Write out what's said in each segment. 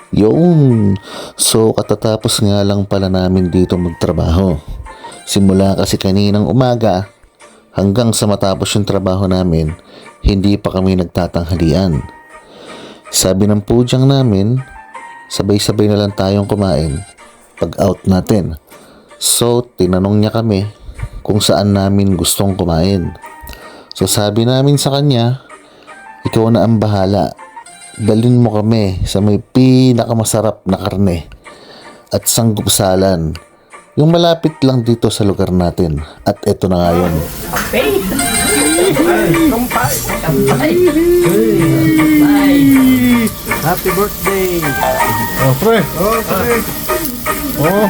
Yun. So, katatapos nga lang pala namin dito magtrabaho. Simula kasi kaninang umaga hanggang sa matapos yung trabaho namin, hindi pa kami nagtatanghalian. Sabi ng pudyang namin, sabay-sabay na lang tayong kumain pag out natin. So, tinanong niya kami kung saan namin gustong kumain. So, sabi namin sa kanya, ikaw na ang bahala. Dalhin mo kami sa may pinakamasarap na karne at sanggupsalan. Yung malapit lang dito sa lugar natin. At eto na nga yun. Happy birthday! Oh, pre! Oh, pre! Oh!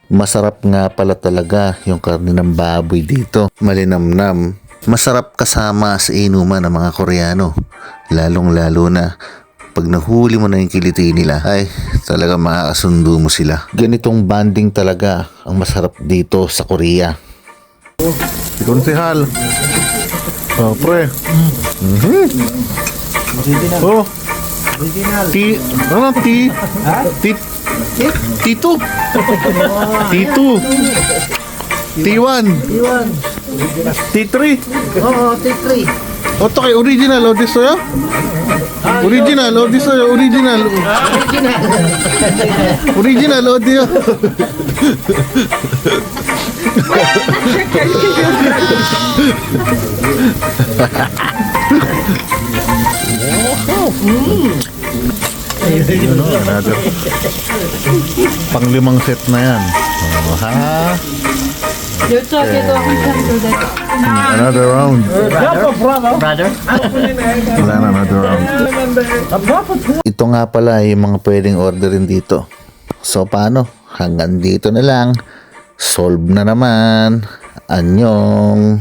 Masarap nga pala talaga yung karne ng baboy dito. Malinamnam. Masarap kasama sa inuman ng mga Koreano. Lalong-lalo na pag nahuli mo na yung kiliti nila, ay talaga makakasundo mo sila. Ganitong banding talaga ang masarap dito sa Korea. Konsehal. Oh, pre. Original. Oh, Original. ano T2. T2. T1. Iwan. T3. Oo, take 3. Oto kay original 어딨어요? 오리지널 어딨어요? 오리지널. 오리지널 어디요? Yun o, another. Panglimang set na yan. Oh, ha? You're talking to Another round. Brother? Wala na, another round. Ito nga pala yung mga pwedeng orderin dito. So paano? Hanggang dito na lang. Solve na naman. Anyong.